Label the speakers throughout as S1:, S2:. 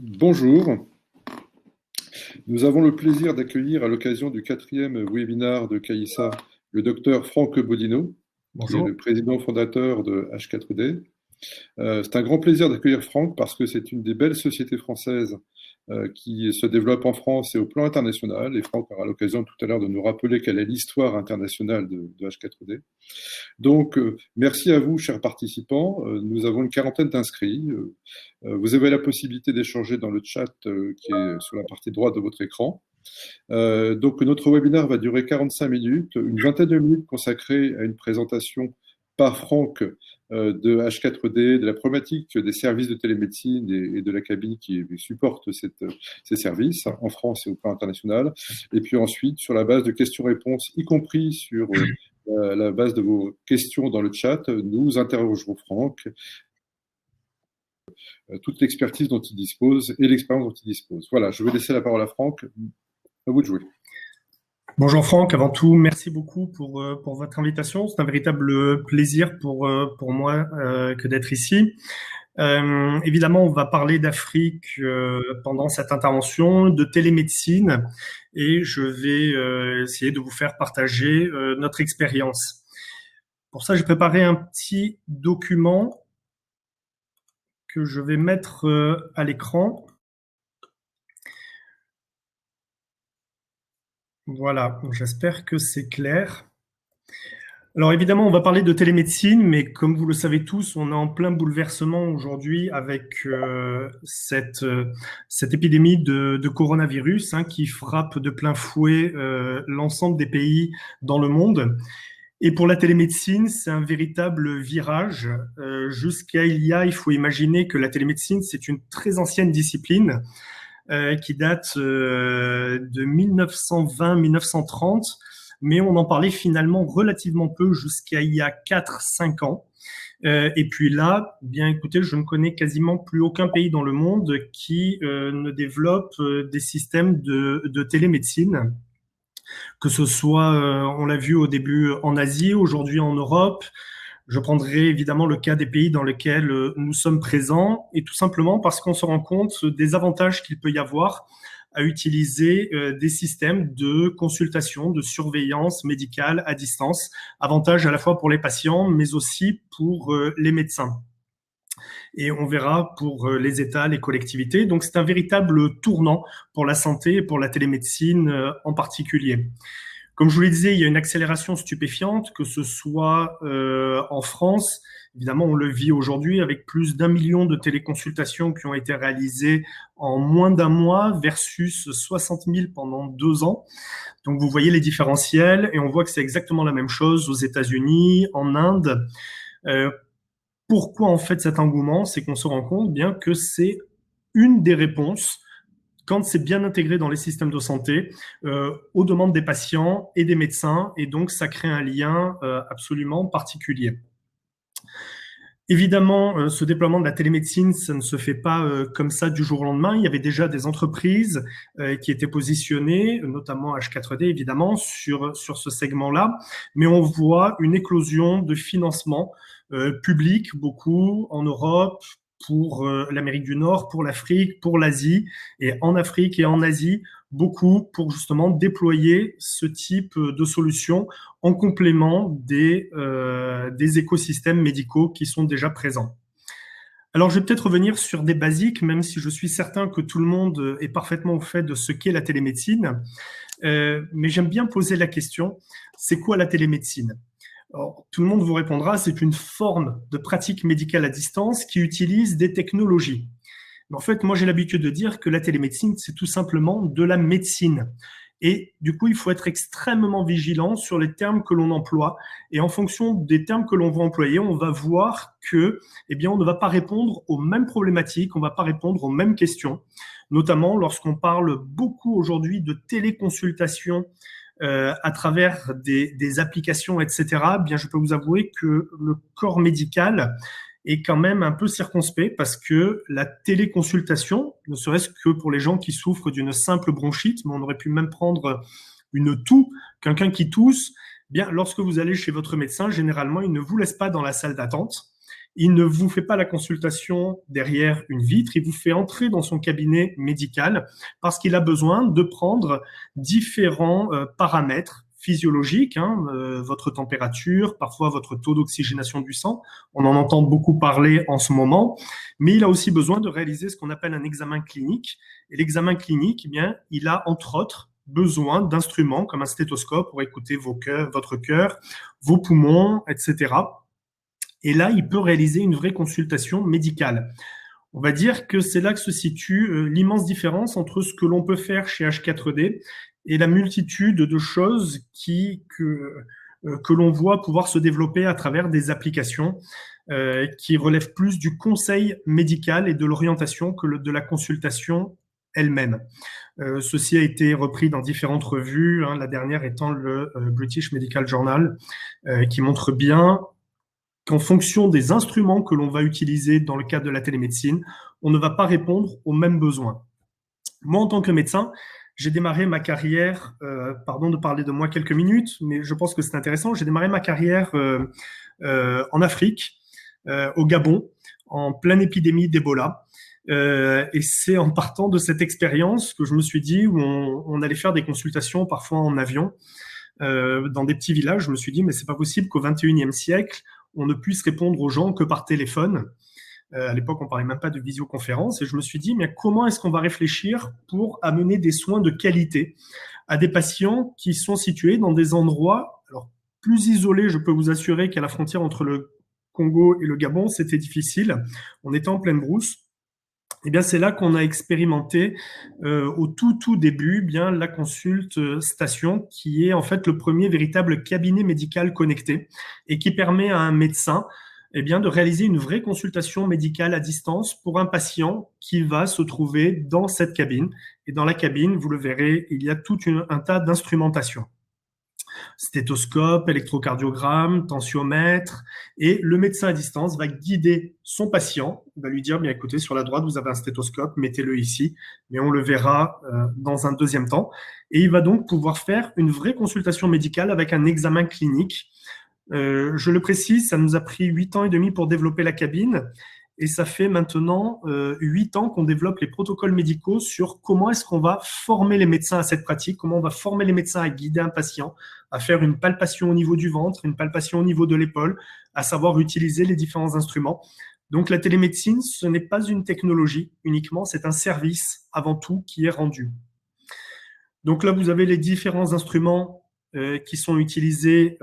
S1: Bonjour, nous avons le plaisir d'accueillir à l'occasion du quatrième webinaire de CAISA le docteur Franck Bodino, qui est
S2: Bonjour.
S1: le président fondateur de H4D. C'est un grand plaisir d'accueillir Franck parce que c'est une des belles sociétés françaises qui se développe en France et au plan international. Et Franck aura l'occasion tout à l'heure de nous rappeler quelle est l'histoire internationale de H4D. Donc, merci à vous, chers participants. Nous avons une quarantaine d'inscrits. Vous avez la possibilité d'échanger dans le chat qui est sur la partie droite de votre écran. Donc, notre webinaire va durer 45 minutes, une vingtaine de minutes consacrées à une présentation par Franck de H4D, de la problématique des services de télémédecine et de la cabine qui supporte ces services en France et au plan international. Et puis ensuite, sur la base de questions-réponses, y compris sur la base de vos questions dans le chat, nous interrogerons Franck, toute l'expertise dont il dispose et l'expérience dont il dispose. Voilà, je vais laisser la parole à Franck. À vous de jouer.
S2: Bonjour Franck, avant tout, merci beaucoup pour votre invitation. C'est un véritable plaisir pour moi que d'être ici. Évidemment, on va parler d'Afrique pendant cette intervention, de télémédecine, et je vais essayer de vous faire partager notre expérience. Pour ça, j'ai préparé un petit document que je vais mettre à l'écran. Voilà, j'espère que c'est clair. Alors évidemment, on va parler de télémédecine, mais comme vous le savez tous, on est en plein bouleversement aujourd'hui avec cette épidémie de coronavirus qui frappe de plein fouet l'ensemble des pays dans le monde. Et pour la télémédecine, c'est un véritable virage. Jusqu'à il faut imaginer que la télémédecine, c'est une très ancienne discipline qui date de 1920-1930, mais on en parlait finalement relativement peu jusqu'à il y a 4-5 ans. Et puis là, bien écoutez, je ne connais quasiment plus aucun pays dans le monde qui ne développe des systèmes de télémédecine, que ce soit, on l'a vu au début en Asie, aujourd'hui en Europe. Je prendrai évidemment le cas des pays dans lesquels nous sommes présents, et tout simplement parce qu'on se rend compte des avantages qu'il peut y avoir à utiliser des systèmes de consultation, de surveillance médicale à distance. Avantages à la fois pour les patients, mais aussi pour les médecins. Et on verra pour les États, les collectivités. Donc c'est un véritable tournant pour la santé et pour la télémédecine en particulier. Comme je vous le disais, il y a une accélération stupéfiante, que ce soit en France. Évidemment, on le vit aujourd'hui avec plus d'1 million de téléconsultations qui ont été réalisées en moins d'1 mois versus 60 000 pendant 2 ans. Donc, vous voyez les différentiels et on voit que c'est exactement la même chose aux États-Unis, en Inde. Pourquoi en fait cet engouement? C'est qu'on se rend compte bien que c'est une des réponses quand c'est bien intégré dans les systèmes de santé, aux demandes des patients et des médecins, et donc ça crée un lien absolument particulier. Évidemment, ce déploiement de la télémédecine, ça ne se fait pas comme ça du jour au lendemain. Il y avait déjà des entreprises qui étaient positionnées, notamment H4D évidemment, sur ce segment-là, mais on voit une éclosion de financement public, beaucoup en Europe, pour l'Amérique du Nord, pour l'Afrique, pour l'Asie, et en Afrique et en Asie, beaucoup pour justement déployer ce type de solutions en complément des écosystèmes médicaux qui sont déjà présents. Alors, je vais peut-être revenir sur des basiques, même si je suis certain que tout le monde est parfaitement au fait de ce qu'est la télémédecine. Mais j'aime bien poser la question, c'est quoi la télémédecine ? Alors, tout le monde vous répondra, c'est une forme de pratique médicale à distance qui utilise des technologies. Mais en fait, moi, j'ai l'habitude de dire que la télémédecine, c'est tout simplement de la médecine. Et du coup, il faut être extrêmement vigilant sur les termes que l'on emploie. Et en fonction des termes que l'on va employer, on va voir que, eh bien, on ne va pas répondre aux mêmes problématiques, on ne va pas répondre aux mêmes questions. Notamment lorsqu'on parle beaucoup aujourd'hui de téléconsultation à travers des applications, etc., bien, je peux vous avouer que le corps médical est quand même un peu circonspect parce que la téléconsultation, ne serait-ce que pour les gens qui souffrent d'une simple bronchite, mais on aurait pu même prendre une toux, quelqu'un qui tousse, bien, lorsque vous allez chez votre médecin, généralement, il ne vous laisse pas dans la salle d'attente. Il ne vous fait pas la consultation derrière une vitre, il vous fait entrer dans son cabinet médical parce qu'il a besoin de prendre différents paramètres physiologiques, votre température, parfois votre taux d'oxygénation du sang. On en entend beaucoup parler en ce moment, mais il a aussi besoin de réaliser ce qu'on appelle un examen clinique. Et l'examen clinique, eh bien, il a entre autres besoin d'instruments comme un stéthoscope pour écouter votre cœur, vos poumons, etc. Et là, il peut réaliser une vraie consultation médicale. On va dire que c'est là que se situe l'immense différence entre ce que l'on peut faire chez H4D et la multitude de choses que l'on voit pouvoir se développer à travers des applications qui relèvent plus du conseil médical et de l'orientation que de la consultation elle-même. Ceci a été repris dans différentes revues, la dernière étant le British Medical Journal, qui montre bien qu'en fonction des instruments que l'on va utiliser dans le cadre de la télémédecine, on ne va pas répondre aux mêmes besoins. Moi, en tant que médecin, j'ai démarré ma carrière, pardon de parler de moi quelques minutes, mais je pense que c'est intéressant, j'ai démarré ma carrière en Afrique, au Gabon, en pleine épidémie d'Ebola. Et c'est en partant de cette expérience que je me suis dit, où on allait faire des consultations parfois en avion, dans des petits villages. Je me suis dit, mais c'est pas possible qu'au XXIe siècle, on ne puisse répondre aux gens que par téléphone. À l'époque, on ne parlait même pas de visioconférence. Et je me suis dit, mais comment est-ce qu'on va réfléchir pour amener des soins de qualité à des patients qui sont situés dans des endroits, alors plus isolés, je peux vous assurer qu'à la frontière entre le Congo et le Gabon, c'était difficile. On était en pleine brousse. Eh bien, c'est là qu'on a expérimenté au tout début bien la consulte station, qui est en fait le premier véritable cabinet médical connecté et qui permet à un médecin bien, de réaliser une vraie consultation médicale à distance pour un patient qui va se trouver dans cette cabine. Et dans la cabine, vous le verrez, il y a tout un tas d'instrumentation. Stéthoscope, électrocardiogramme, tensiomètre, et le médecin à distance va guider son patient, il va lui dire, bien écoutez, sur la droite, vous avez un stéthoscope, mettez-le ici, mais on le verra dans un deuxième temps. Et il va donc pouvoir faire une vraie consultation médicale avec un examen clinique. Je le précise, ça nous a pris 8 ans et demi pour développer la cabine, et ça fait maintenant 8 ans qu'on développe les protocoles médicaux sur comment est-ce qu'on va former les médecins à cette pratique, comment on va former les médecins à guider un patient, à faire une palpation au niveau du ventre, une palpation au niveau de l'épaule, à savoir utiliser les différents instruments. Donc la télémédecine, ce n'est pas une technologie uniquement, c'est un service avant tout qui est rendu. Donc là, vous avez les différents instruments qui sont utilisés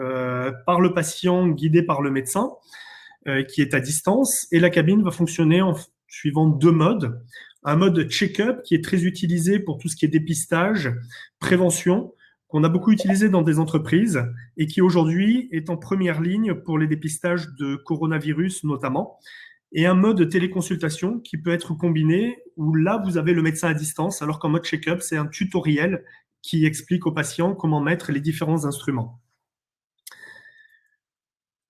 S2: par le patient, guidés par le médecin, qui est à distance, et la cabine va fonctionner en suivant 2 modes. Un mode check-up qui est très utilisé pour tout ce qui est dépistage, prévention, qu'on a beaucoup utilisé dans des entreprises et qui aujourd'hui est en première ligne pour les dépistages de coronavirus notamment. Et un mode de téléconsultation qui peut être combiné où là, vous avez le médecin à distance, alors qu'en mode check-up, c'est un tutoriel qui explique au patient comment mettre les différents instruments.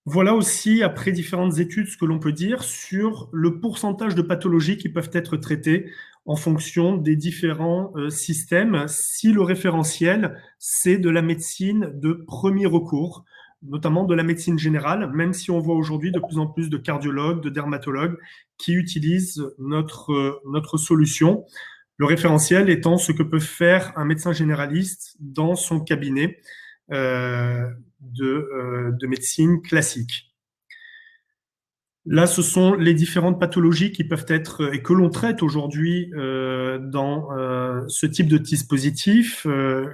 S2: Voilà aussi, après différentes études, ce que l'on peut dire sur le pourcentage de pathologies qui peuvent être traitées en fonction des différents systèmes, si le référentiel, c'est de la médecine de premier recours, notamment de la médecine générale, même si on voit aujourd'hui de plus en plus de cardiologues, de dermatologues qui utilisent notre solution. Le référentiel étant ce que peut faire un médecin généraliste dans son cabinet de médecine classique. Là, ce sont les différentes pathologies qui peuvent être et que l'on traite aujourd'hui dans ce type de dispositif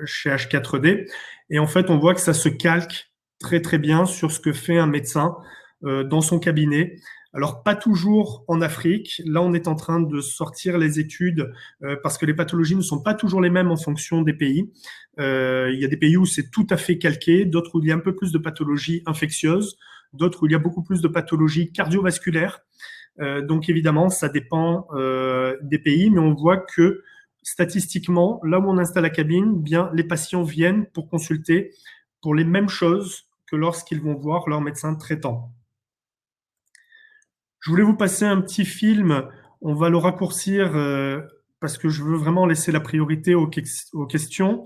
S2: chez H4D. Et en fait, on voit que ça se calque très bien sur ce que fait un médecin dans son cabinet. Alors, pas toujours en Afrique. Là, on est en train de sortir les études parce que les pathologies ne sont pas toujours les mêmes en fonction des pays. Il y a des pays où c'est tout à fait calqué, d'autres où il y a un peu plus de pathologies infectieuses, d'autres où il y a beaucoup plus de pathologies cardiovasculaires. Donc, évidemment, ça dépend des pays, mais on voit que statistiquement, là où on installe la cabine, bien, les patients viennent pour consulter pour les mêmes choses que lorsqu'ils vont voir leur médecin traitant. Je voulais vous passer un petit film, on va le raccourcir parce que je veux vraiment laisser la priorité aux questions.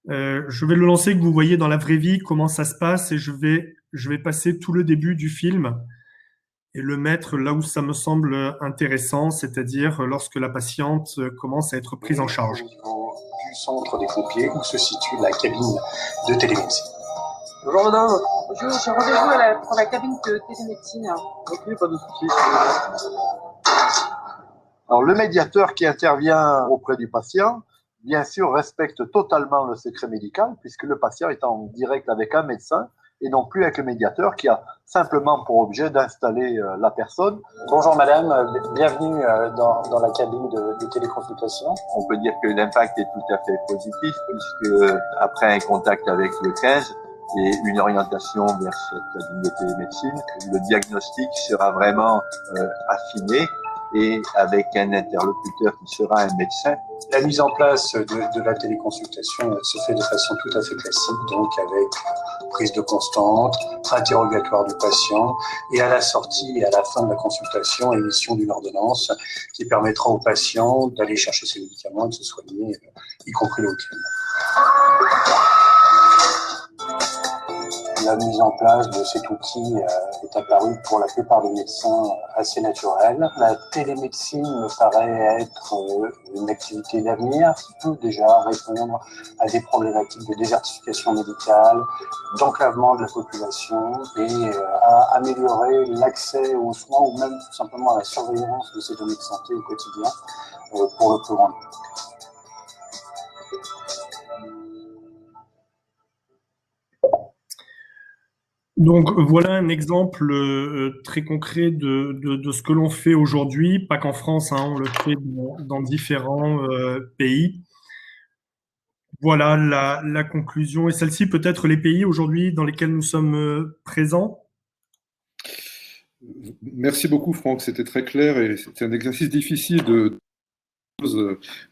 S2: Je vais le lancer, que vous voyez dans la vraie vie comment ça se passe, et je vais passer tout le début du film. et le mettre là où ça me semble intéressant, c'est-à-dire lorsque la patiente commence à être prise en charge.
S3: Au niveau du centre des pompiers, où se situe la cabine de télémédecine.
S4: Bonjour madame. Bonjour, j'ai rendez-vous pour la cabine de télémédecine.
S3: Ok, pas de soucis. Alors, le médiateur qui intervient auprès du patient, bien sûr, respecte totalement le secret médical, puisque le patient est en direct avec un médecin et non plus avec le médiateur qui a simplement pour objet d'installer la personne.
S4: Bonjour madame, bienvenue dans la cabine de téléconsultation.
S3: On peut dire que l'impact est tout à fait positif, puisque après un contact avec le 15 et une orientation vers cette cabine de télémédecine, le diagnostic sera vraiment affiné, et avec un interlocuteur qui sera un médecin.
S4: La mise en place de la téléconsultation se fait de façon tout à fait classique, donc avec prise de constante, interrogatoire du patient, et à la sortie et à la fin de la consultation, émission d'une ordonnance qui permettra au patient d'aller chercher ses médicaments et de se soigner, y compris le week-end. La mise en place de cet outil est apparue pour la plupart des médecins assez naturelle. La télémédecine me paraît être une activité d'avenir qui peut déjà répondre à des problématiques de désertification médicale, d'enclavement de la population et à améliorer l'accès aux soins ou même tout simplement à la surveillance de ces données de santé au quotidien pour le plus grand nombre.
S2: Donc voilà un exemple très concret de ce que l'on fait aujourd'hui, pas qu'en France, hein, on le fait dans différents pays. Voilà la conclusion. Et celle-ci, peut-être les pays aujourd'hui dans lesquels nous sommes présents.
S1: Merci beaucoup, Franck. C'était très clair et c'était un exercice difficile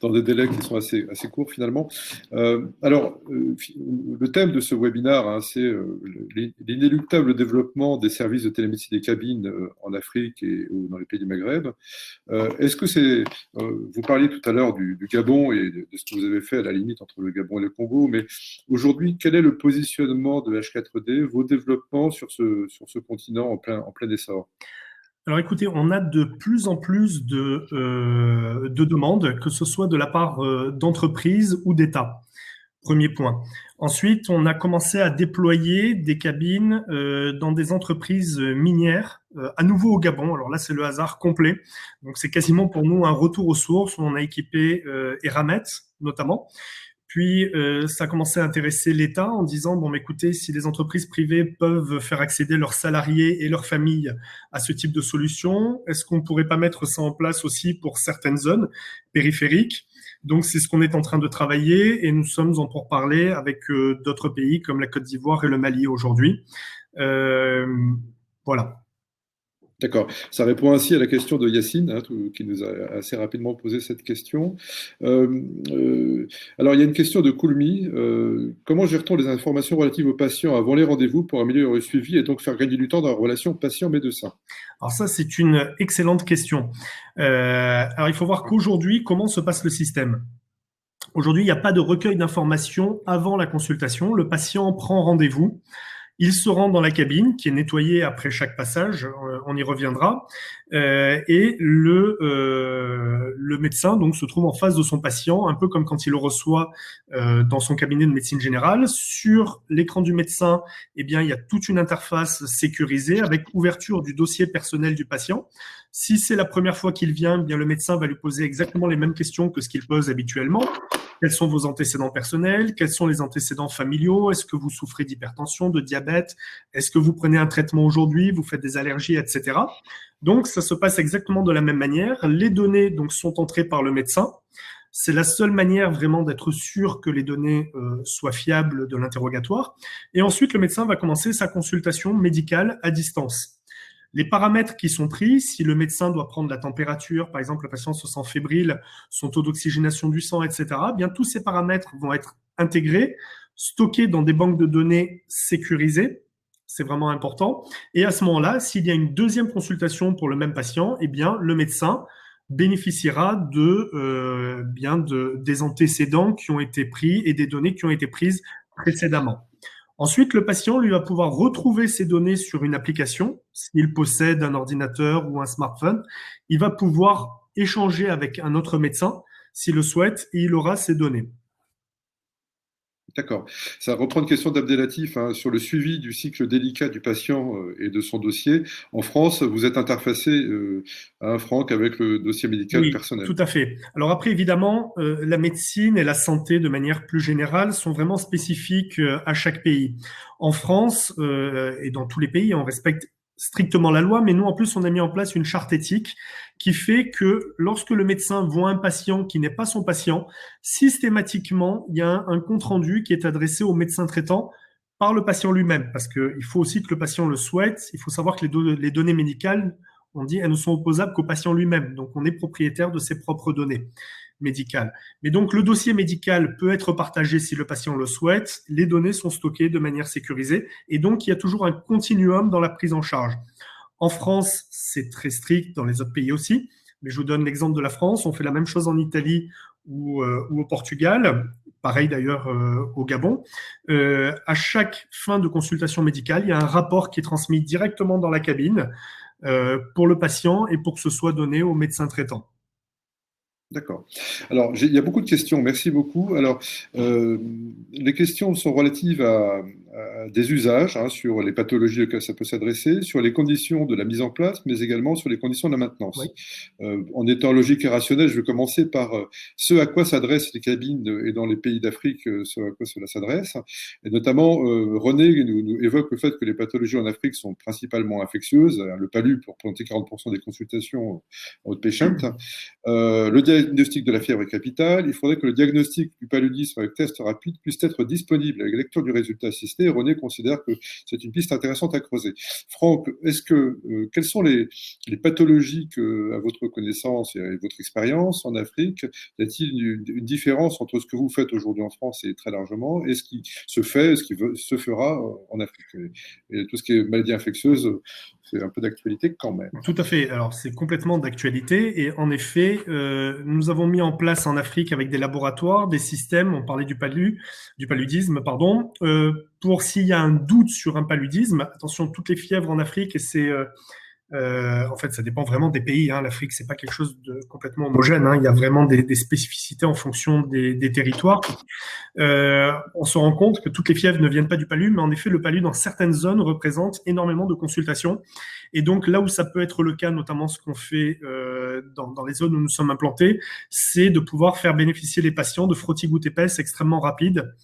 S1: dans des délais qui sont assez courts finalement. Le thème de ce webinaire, hein, c'est l'inéluctable développement des services de télémédecine des cabines en Afrique ou dans les pays du Maghreb. Est-ce que vous parliez tout à l'heure du Gabon et de ce que vous avez fait à la limite entre le Gabon et le Congo, mais aujourd'hui, quel est le positionnement de H4D, vos développements sur ce continent en plein essor?
S2: Alors écoutez, on a de plus en plus de demandes, que ce soit de la part d'entreprises ou d'États. Premier point. Ensuite, on a commencé à déployer des cabines dans des entreprises minières, à nouveau au Gabon. Alors là, c'est le hasard complet. Donc c'est quasiment pour nous un retour aux sources où on a équipé Eramet notamment. Puis, ça a commencé à intéresser l'État en disant, bon, écoutez, si les entreprises privées peuvent faire accéder leurs salariés et leurs familles à ce type de solution, est-ce qu'on ne pourrait pas mettre ça en place aussi pour certaines zones périphériques? Donc, c'est ce qu'on est en train de travailler et nous sommes en pourparlers avec d'autres pays comme la Côte d'Ivoire et le Mali aujourd'hui. Voilà.
S1: D'accord. Ça répond ainsi à la question de Yacine, hein, qui nous a assez rapidement posé cette question. Alors, il y a une question de Koulmi. Comment gère-t-on les informations relatives aux patients avant les rendez-vous pour améliorer le suivi et donc faire gagner du temps dans la relation patient-médecin?
S2: Alors ça, c'est une excellente question. Alors, il faut voir qu'aujourd'hui, comment se passe le système? Aujourd'hui, il n'y a pas de recueil d'informations avant la consultation. Le patient prend rendez-vous. Il se rend dans la cabine qui est nettoyée après chaque passage, on y reviendra, et le médecin donc se trouve en face de son patient, un peu comme quand il le reçoit dans son cabinet de médecine générale. Sur l'écran du médecin, eh bien, il y a toute une interface sécurisée avec ouverture du dossier personnel du patient. Si c'est la première fois qu'il vient, eh bien, le médecin va lui poser exactement les mêmes questions que ce qu'il pose habituellement. Quels sont vos antécédents personnels? Quels sont les antécédents familiaux? Est-ce que vous souffrez d'hypertension, de diabète? Est-ce que vous prenez un traitement aujourd'hui? Vous faites des allergies, etc. Donc, ça se passe exactement de la même manière. Les données donc, sont entrées par le médecin. C'est la seule manière vraiment d'être sûr que les données soient fiables de l'interrogatoire. Et ensuite, le médecin va commencer sa consultation médicale à distance. Les paramètres qui sont pris, si le médecin doit prendre la température, par exemple, le patient se sent fébrile, son taux d'oxygénation du sang, etc., bien, tous ces paramètres vont être intégrés, stockés dans des banques de données sécurisées. C'est vraiment important. Et à ce moment-là, s'il y a une deuxième consultation pour le même patient, eh bien, le médecin bénéficiera des antécédents qui ont été pris et des données qui ont été prises précédemment. Ensuite, le patient lui va pouvoir retrouver ses données sur une application. S'il possède un ordinateur ou un smartphone, il va pouvoir échanger avec un autre médecin s'il le souhaite et il aura ses données.
S1: D'accord. Ça reprend une question d'Abdelatif hein, sur le suivi du cycle délicat du patient et de son dossier. En France, vous êtes interfacé, Franck, avec le dossier médical
S2: Oui,
S1: personnel.
S2: tout à fait. Alors après, évidemment, la médecine et la santé, de manière plus générale, sont vraiment spécifiques à chaque pays. En France et dans tous les pays, on respecte strictement la loi, mais nous, en plus, on a mis en place une charte éthique qui fait que lorsque le médecin voit un patient qui n'est pas son patient, systématiquement, il y a un compte-rendu qui est adressé au médecin traitant par le patient lui-même, parce qu'il faut aussi que le patient le souhaite. Il faut savoir que les données médicales, on dit, elles ne sont opposables qu'au patient lui-même. Donc, on est propriétaire de ses propres données médicales. Mais donc, le dossier médical peut être partagé si le patient le souhaite. Les données sont stockées de manière sécurisée. Et donc, il y a toujours un continuum dans la prise en charge. En France, c'est très strict, dans les autres pays aussi. Mais je vous donne l'exemple de la France. On fait la même chose en Italie ou au Portugal. Pareil d'ailleurs au Gabon. À chaque fin de consultation médicale, il y a un rapport qui est transmis directement dans la cabine pour le patient et pour que ce soit donné au médecin traitant.
S1: D'accord. Alors, il y a beaucoup de questions. Merci beaucoup. Alors, les questions sont relatives à des usages, hein, sur les pathologies auxquelles ça peut s'adresser, sur les conditions de la mise en place, mais également sur les conditions de la maintenance.
S2: Oui.
S1: En étant logique et rationnel, je vais commencer par ce à quoi s'adressent les cabines et dans les pays d'Afrique, ce à quoi cela s'adresse. Et notamment, René nous évoque le fait que les pathologies en Afrique sont principalement infectieuses. Le palu pour représenter 40% des consultations outpatient. Le diagnostic de la fièvre est capital. Il faudrait que le diagnostic du paludisme avec test rapide puisse être disponible avec lecture du résultat assisté. René considère que c'est une piste intéressante à creuser. Franck, quelles sont les pathologies que, à votre connaissance et à votre expérience en Afrique, y a-t-il une différence entre ce que vous faites aujourd'hui en France et très largement, et ce qui se fait, ce qui se fera en Afrique? Et tout ce qui est maladie infectieuse, c'est un peu d'actualité quand même.
S2: Tout à fait. Alors, c'est complètement d'actualité. Et en effet, nous avons mis en place en Afrique avec des laboratoires, des systèmes, on parlait du paludisme, pardon, pour s'il y a un doute sur un paludisme, attention, toutes les fièvres en Afrique, et c'est en fait, ça dépend vraiment des pays. Hein. L'Afrique, c'est pas quelque chose de complètement homogène. Hein. Il y a vraiment des spécificités en fonction des territoires. On se rend compte que toutes les fièvres ne viennent pas du palu, mais en effet, le palu, dans certaines zones, représente énormément de consultations. Et donc, là où ça peut être le cas, notamment ce qu'on fait dans les zones où nous sommes implantés, c'est de pouvoir faire bénéficier les patients de frottis gouttes épaisses extrêmement rapides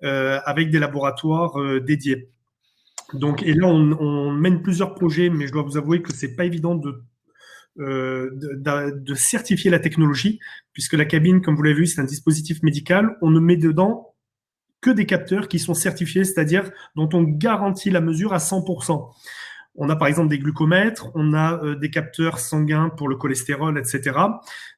S2: avec des laboratoires dédiés. Donc, et là, on mène plusieurs projets, mais je dois vous avouer que c'est pas évident de certifier la technologie, puisque la cabine, comme vous l'avez vu, c'est un dispositif médical. On ne met dedans que des capteurs qui sont certifiés, c'est-à-dire dont on garantit la mesure à 100%. On a par exemple des glucomètres, on a des capteurs sanguins pour le cholestérol, etc.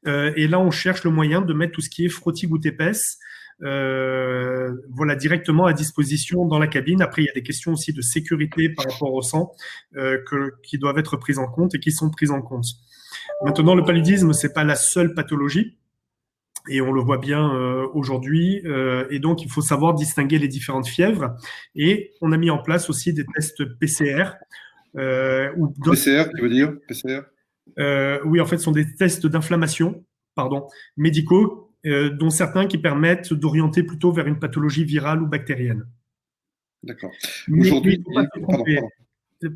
S2: Et là, on cherche le moyen de mettre tout ce qui est frottis gouttes épaisses, voilà, directement à disposition dans la cabine. Après, il y a des questions aussi de sécurité par rapport au sang qui doivent être prises en compte et qui sont prises en compte. Maintenant, le paludisme, c'est pas la seule pathologie. Et on le voit bien aujourd'hui. Et donc, il faut savoir distinguer les différentes fièvres. Et on a mis en place aussi des tests PCR.
S1: PCR, qui veut dire PCR
S2: oui, en fait, ce sont des tests d'inflammation, médicaux, dont certains qui permettent d'orienter plutôt vers une pathologie virale ou bactérienne.
S1: D'accord.
S2: Aujourd'hui,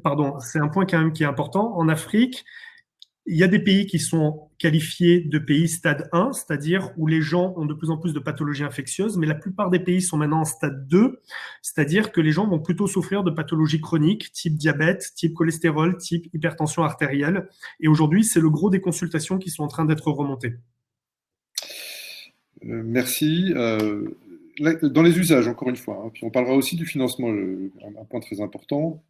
S2: pardon, c'est un point quand même qui est important. En Afrique, il y a des pays qui sont qualifiés de pays stade 1, c'est-à-dire où les gens ont de plus en plus de pathologies infectieuses, mais la plupart des pays sont maintenant en stade 2, c'est-à-dire que les gens vont plutôt souffrir de pathologies chroniques, type diabète, type cholestérol, type hypertension artérielle. Et aujourd'hui, c'est le gros des consultations qui sont en train d'être remontées.
S1: Merci. Dans les usages, encore une fois, hein, puis on parlera aussi du financement, un point très important.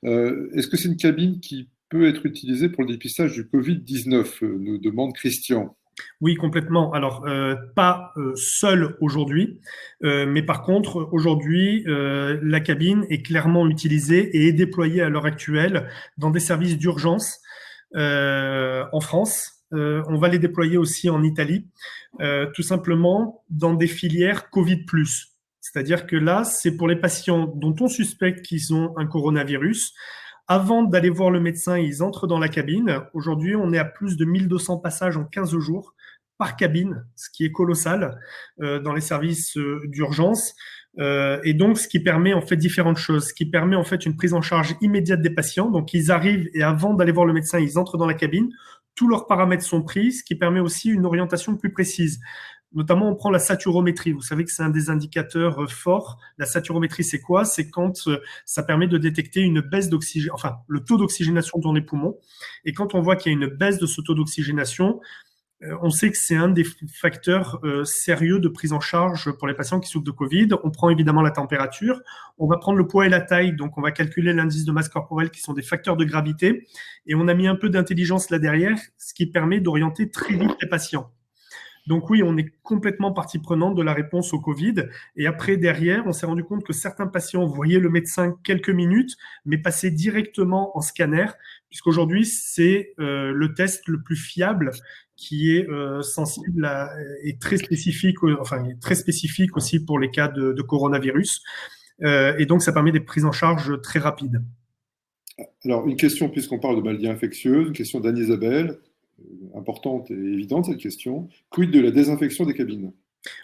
S1: Est-ce que c'est une cabine qui peut être utilisée pour le dépistage du Covid-19, nous demande Christian.
S2: Oui, complètement. Alors, pas seul aujourd'hui, mais par contre, aujourd'hui, la cabine est clairement utilisée et est déployée à l'heure actuelle dans des services d'urgence en France. On va les déployer aussi en Italie, tout simplement dans des filières Covid+. C'est-à-dire que là, c'est pour les patients dont on suspecte qu'ils ont un coronavirus. Avant d'aller voir le médecin, ils entrent dans la cabine. Aujourd'hui, on est à plus de 1200 passages en 15 jours par cabine, ce qui est colossal dans les services d'urgence. Et donc, ce qui permet en fait différentes choses. Ce qui permet en fait une prise en charge immédiate des patients. Donc, ils arrivent et avant d'aller voir le médecin, ils entrent dans la cabine. Tous leurs paramètres sont pris, ce qui permet aussi une orientation plus précise. Notamment, on prend la saturométrie. Vous savez que c'est un des indicateurs forts. La saturométrie, c'est quoi? C'est quand ça permet de détecter une baisse d'oxygène, enfin, le taux d'oxygénation dans les poumons. Et quand on voit qu'il y a une baisse de ce taux d'oxygénation, on sait que c'est un des facteurs sérieux de prise en charge pour les patients qui souffrent de Covid. On prend évidemment la température. On va prendre le poids et la taille. Donc, on va calculer l'indice de masse corporelle qui sont des facteurs de gravité. Et on a mis un peu d'intelligence là derrière, ce qui permet d'orienter très vite les patients. Donc oui, on est complètement partie prenante de la réponse au Covid. Et après, derrière, on s'est rendu compte que certains patients voyaient le médecin quelques minutes, mais passaient directement en scanner, puisqu'aujourd'hui, c'est le test le plus fiable qui est sensible et très spécifique, enfin très spécifique aussi pour les cas de coronavirus. Et donc, ça permet des prises en charge très rapides.
S1: Alors, une question, puisqu'on parle de maladies infectieuses, une question d'Anne-Isabelle, importante et évidente cette question. Quid de la désinfection des cabines?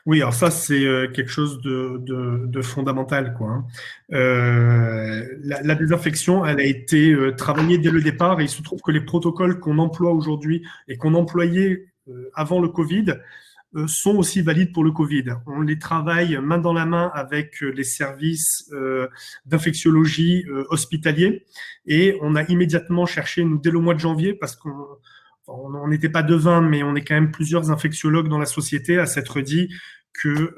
S2: Oui, alors ça, c'est quelque chose de fondamental, quoi, hein. La désinfection, elle a été travaillée dès le départ et il se trouve que les protocoles qu'on emploie aujourd'hui et qu'on employait avant le Covid sont aussi valides pour le Covid. On les travaille main dans la main avec les services d'infectiologie hospitaliers et on a immédiatement cherché, nous, dès le mois de janvier, parce qu'on n'était pas devin, mais on est quand même plusieurs infectiologues dans la société à s'être dit que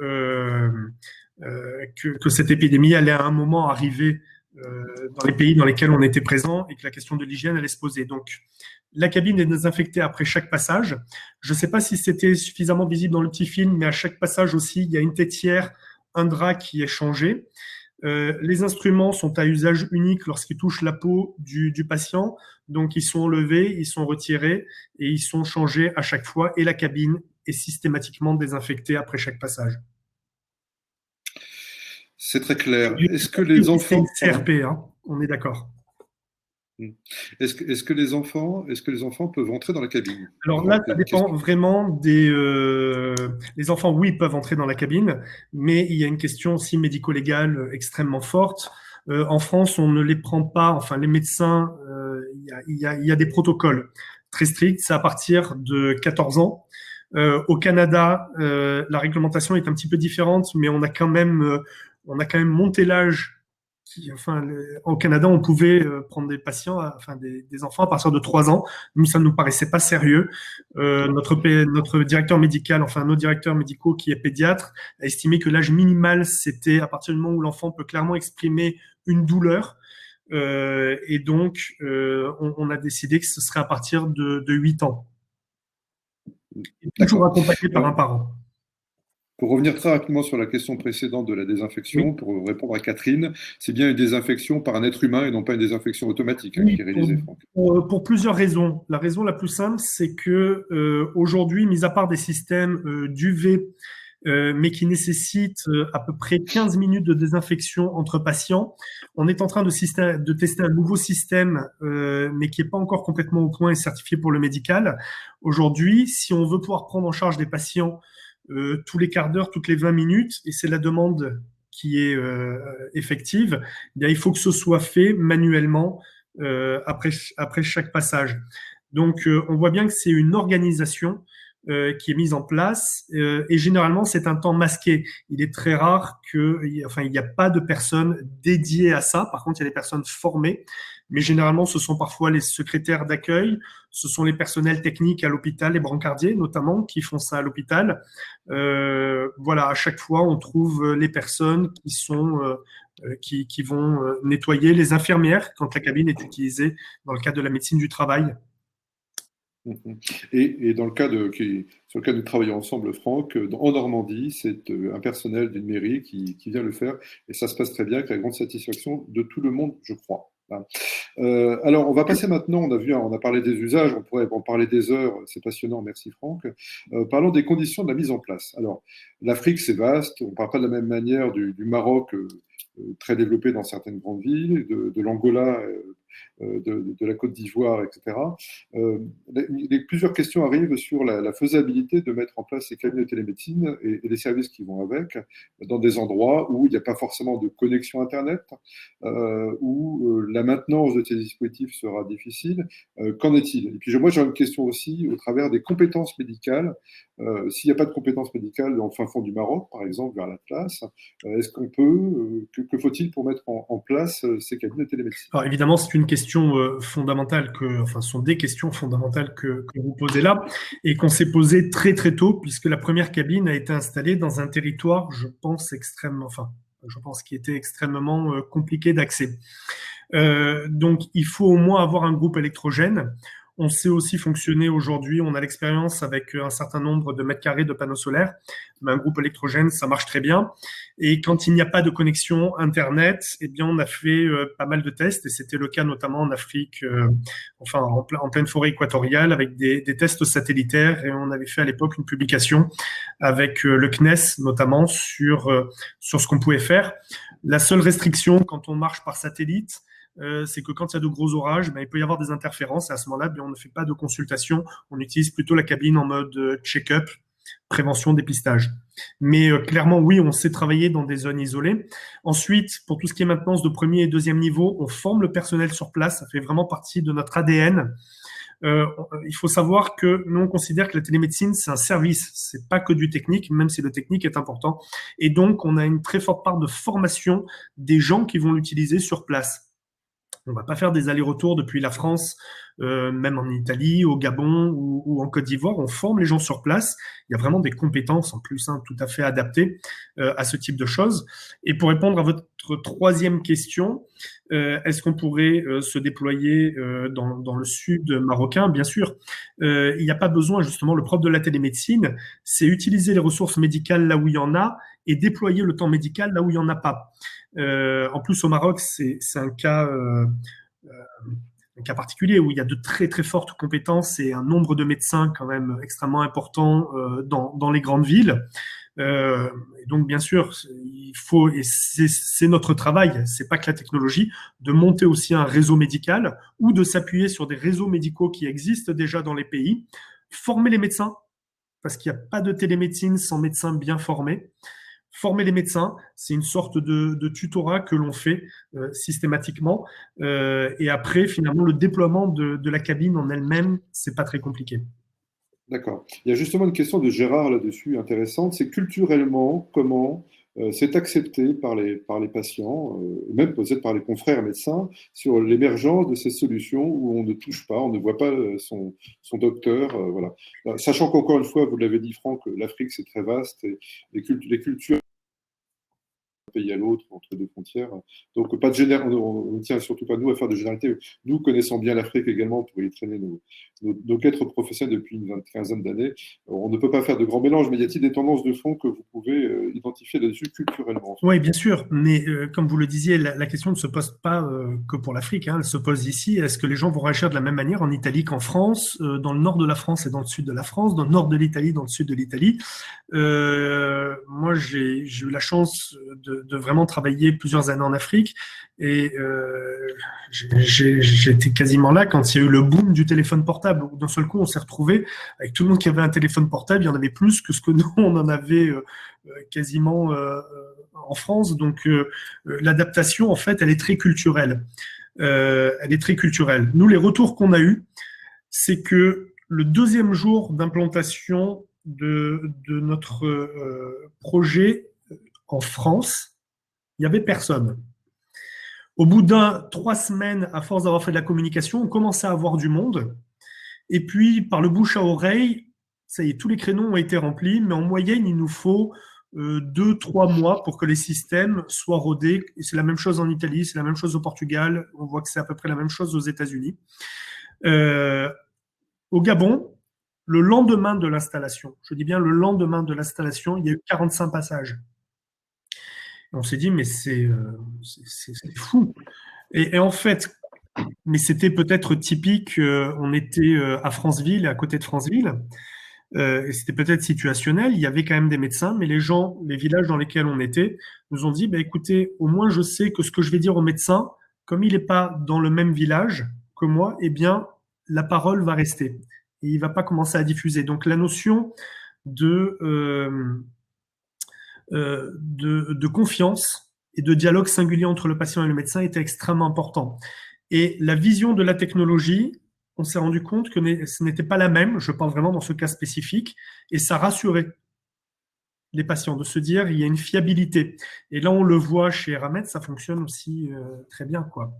S2: cette épidémie allait à un moment arriver dans les pays dans lesquels on était présent et que la question de l'hygiène allait se poser. Donc, la cabine est désinfectée après chaque passage. Je ne sais pas si c'était suffisamment visible dans le petit film, mais à chaque passage aussi, il y a une tétière, un drap qui est changé. Les instruments sont à usage unique lorsqu'ils touchent la peau du patient. Donc, ils sont enlevés, ils sont retirés et ils sont changés à chaque fois. Et la cabine est systématiquement désinfectée après chaque passage.
S1: C'est très clair. Est-ce que les enfants...
S2: C'est une CRP, hein, on est d'accord.
S1: Est-ce que les enfants peuvent entrer dans la cabine?
S2: Alors là, ça dépend vraiment des... Les enfants, oui, peuvent entrer dans la cabine, mais il y a une question aussi médico-légale extrêmement forte. En France, on ne les prend pas, enfin les médecins, il y a des protocoles très stricts, c'est à partir de 14 ans. Au Canada, la réglementation est un petit peu différente, mais on a quand même monté l'âge. Au Canada, on pouvait prendre des patients, des enfants à partir de 3 ans. Nous, ça ne nous paraissait pas sérieux. Notre directeur médical, enfin nos directeurs médicaux qui est pédiatre, a estimé que l'âge minimal, c'était à partir du moment où l'enfant peut clairement exprimer une douleur. Et donc, on a décidé que ce serait à partir de 8 ans. Toujours accompagné par un parent.
S1: Pour revenir très rapidement sur la question précédente de la désinfection, oui. Pour répondre à Catherine, c'est bien une désinfection par un être humain et non pas une désinfection automatique qui est réalisée, Franck.
S2: Pour plusieurs raisons. La raison la plus simple, c'est que aujourd'hui, mis à part des systèmes d'UV, mais qui nécessitent à peu près 15 minutes de désinfection entre patients, on est en train de tester un nouveau système, mais qui n'est pas encore complètement au point et certifié pour le médical. Aujourd'hui, si on veut pouvoir prendre en charge des patients tous les quarts d'heure, toutes les 20 minutes, et c'est la demande qui est effective, eh bien, il faut que ce soit fait manuellement après chaque passage. Donc, on voit bien que c'est une organisation qui est mise en place et généralement, c'est un temps masqué. Il est très rare il n'y a pas de personnes dédiées à ça. Par contre, il y a des personnes formées. Mais généralement, ce sont parfois les secrétaires d'accueil, ce sont les personnels techniques à l'hôpital, les brancardiers notamment, qui font ça à l'hôpital. Voilà, à chaque fois, on trouve les personnes qui vont nettoyer, les infirmières quand la cabine est utilisée dans le cadre de la médecine du travail.
S1: Et dans le cas sur lequel nous travaillons ensemble, Franck, en Normandie, c'est un personnel d'une mairie qui vient le faire, et ça se passe très bien, avec la grande satisfaction de tout le monde, je crois. Voilà. Alors, on va passer maintenant, on a parlé des usages, on pourrait en parler des heures, c'est passionnant, merci Franck. Parlons des conditions de la mise en place. Alors, l'Afrique, c'est vaste, on ne parle pas de la même manière du Maroc, très développé dans certaines grandes villes, de l'Angola, de la Côte d'Ivoire, etc. Plusieurs questions arrivent sur la faisabilité de mettre en place ces cabinets de télémédecine et les services qui vont avec, dans des endroits où il n'y a pas forcément de connexion Internet, où la maintenance de ces dispositifs sera difficile. Qu'en est-il? Et puis moi, j'ai une question aussi au travers des compétences médicales. S'il n'y a pas de compétences médicales dans le fin fond du Maroc, par exemple, vers l'Atlas, est-ce qu'on peut, que faut-il pour mettre en place ces cabinets de télémédecine?
S2: Alors évidemment, c'est une question fondamentale enfin, ce sont des questions fondamentales que vous posez là et qu'on s'est posées très très tôt, puisque la première cabine a été installée dans un territoire, je pense qui était extrêmement compliqué d'accès. Donc, il faut au moins avoir un groupe électrogène. On sait aussi fonctionner aujourd'hui, on a l'expérience avec un certain nombre de mètres carrés de panneaux solaires, mais un groupe électrogène, ça marche très bien. Et quand il n'y a pas de connexion Internet, eh bien, on a fait pas mal de tests, et c'était le cas notamment en Afrique, en pleine forêt équatoriale, avec des tests satellitaires, et on avait fait à l'époque une publication avec le CNES, notamment, sur ce qu'on pouvait faire. La seule restriction, quand on marche par satellite, c'est que quand il y a de gros orages, il peut y avoir des interférences et à ce moment-là, on ne fait pas de consultation, on utilise plutôt la cabine en mode check-up, prévention, dépistage. Mais clairement, oui, on sait travailler dans des zones isolées. Ensuite, pour tout ce qui est maintenance de premier et deuxième niveau, on forme le personnel sur place, ça fait vraiment partie de notre ADN. Il faut savoir que nous, on considère que la télémédecine, c'est un service, c'est pas que du technique, même si le technique est important. Et donc, on a une très forte part de formation des gens qui vont l'utiliser sur place. On ne va pas faire des allers-retours depuis la France, même en Italie, au Gabon ou en Côte d'Ivoire. On forme les gens sur place. Il y a vraiment des compétences en plus tout à fait adaptées à ce type de choses. Et pour répondre à votre troisième question, est-ce qu'on pourrait se déployer dans le sud marocain? Bien sûr. Il n'y a pas besoin, justement, le propre de la télémédecine, c'est utiliser les ressources médicales là où il y en a et déployer le temps médical là où il n'y en a pas. En plus, au Maroc, c'est un cas particulier où il y a de très très fortes compétences et un nombre de médecins quand même extrêmement important dans les grandes villes. Et donc, bien sûr, il faut, et c'est notre travail, c'est pas que la technologie, de monter aussi un réseau médical ou de s'appuyer sur des réseaux médicaux qui existent déjà dans les pays, former les médecins, parce qu'il n'y a pas de télémédecine sans médecins bien formés. Former les médecins, c'est une sorte de tutorat que l'on fait systématiquement. Et après, finalement, le déploiement de la cabine en elle-même, c'est pas très compliqué.
S1: D'accord. Il y a justement une question de Gérard là-dessus intéressante. C'est culturellement, comment c'est accepté par les patients, même peut-être par les confrères médecins, sur l'émergence de ces solutions où on ne touche pas, on ne voit pas son docteur. Voilà. Sachant qu'encore une fois, vous l'avez dit Franck, l'Afrique c'est très vaste et les cultures pays à l'autre, entre deux frontières. Donc, pas de on ne tient surtout pas, nous, à faire de généralité. Nous, connaissant bien l'Afrique également, pour y traîner nos quêtes professionnelles depuis une quinzaine d'années, on ne peut pas faire de grands mélanges, mais y a-t-il des tendances de fond que vous pouvez identifier là-dessus culturellement?
S2: Oui, bien sûr, mais comme vous le disiez, la question ne se pose pas que pour l'Afrique, elle se pose ici. Est-ce que les gens vont réagir de la même manière en Italie qu'en France, dans le nord de la France et dans le sud de la France, dans le nord de l'Italie, dans le sud de l'Italie? Moi, j'ai eu la chance de vraiment travailler plusieurs années en Afrique et j'étais quasiment là quand il y a eu le boom du téléphone portable. D'un seul coup, on s'est retrouvé avec tout le monde qui avait un téléphone portable. Il y en avait plus que ce que nous, on en avait quasiment en France. Donc, l'adaptation, en fait, elle est très culturelle. Nous, les retours qu'on a eus, c'est que le deuxième jour d'implantation de notre projet en France, il n'y avait personne. Au bout 3 semaines, à force d'avoir fait de la communication, on commençait à avoir du monde. Et puis, par le bouche à oreille, ça y est, tous les créneaux ont été remplis, mais en moyenne, il nous faut 2-3 mois pour que les systèmes soient rodés. Et c'est la même chose en Italie, c'est la même chose au Portugal. On voit que c'est à peu près la même chose aux États-Unis. Au Gabon, le lendemain de l'installation, je dis bien le lendemain de l'installation, il y a eu 45 passages. On s'est dit, mais c'est fou. Et en fait, mais c'était peut-être typique, on était à Franceville, à côté de Franceville, et c'était peut-être situationnel, il y avait quand même des médecins, mais les gens, les villages dans lesquels on était, nous ont dit, bah, écoutez, au moins je sais que ce que je vais dire au médecin, comme il n'est pas dans le même village que moi, eh bien, la parole va rester. Et il ne va pas commencer à diffuser. Donc la notion de, de confiance et de dialogue singulier entre le patient et le médecin était extrêmement important. Et la vision de la technologie, on s'est rendu compte que ce n'était pas la même, je parle vraiment dans ce cas spécifique, et ça rassurait les patients de se dire il y a une fiabilité. Et là, on le voit chez Eramet, ça fonctionne aussi très bien, quoi.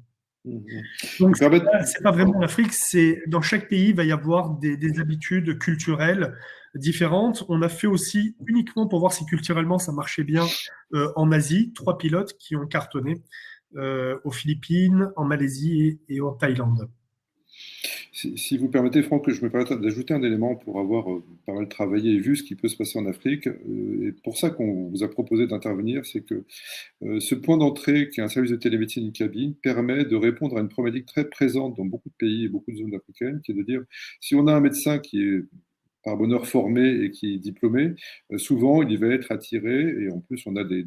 S2: Donc, c'est pas vraiment l'Afrique, c'est dans chaque pays, il va y avoir des habitudes culturelles différentes. On a fait aussi uniquement pour voir si culturellement ça marchait bien en Asie, 3 pilotes qui ont cartonné aux Philippines, en Malaisie et en Thaïlande.
S1: Si vous permettez, Franck, que je me permette d'ajouter un élément pour avoir pas mal travaillé et vu ce qui peut se passer en Afrique. Et pour ça qu'on vous a proposé d'intervenir, c'est que ce point d'entrée, qui est un service de télémédecine in cabine, permet de répondre à une problématique très présente dans beaucoup de pays et beaucoup de zones africaines, qui est de dire, si on a un médecin qui est par bonheur formé et qui est diplômé, souvent il va être attiré, et en plus on a des